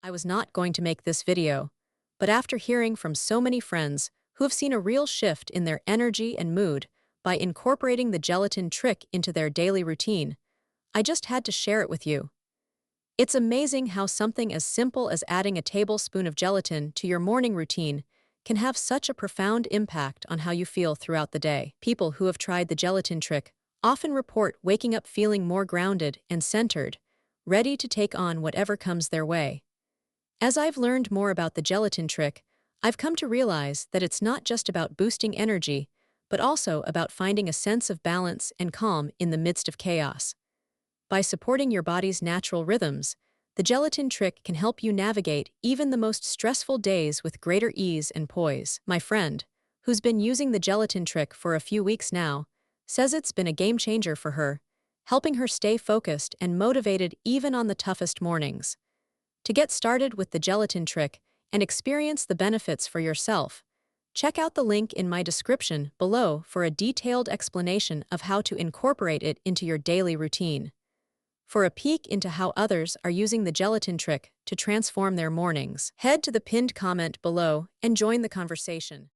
I was not going to make this video, but after hearing from so many friends who have seen a real shift in their energy and mood by incorporating the gelatin trick into their daily routine, I just had to share it with you. It's amazing how something as simple as adding a tablespoon of gelatin to your morning routine can have such a profound impact on how you feel throughout the day. People who have tried the gelatin trick often report waking up feeling more grounded and centered, ready to take on whatever comes their way. As I've learned more about the gelatin trick, I've come to realize that it's not just about boosting energy, but also about finding a sense of balance and calm in the midst of chaos. By supporting your body's natural rhythms, the gelatin trick can help you navigate even the most stressful days with greater ease and poise. My friend, who's been using the gelatin trick for a few weeks now, says it's been a game changer for her, helping her stay focused and motivated even on the toughest mornings. To get started with the gelatin trick and experience the benefits for yourself, check out the link in my description below for a detailed explanation of how to incorporate it into your daily routine. For a peek into how others are using the gelatin trick to transform their mornings, head to the pinned comment below and join the conversation.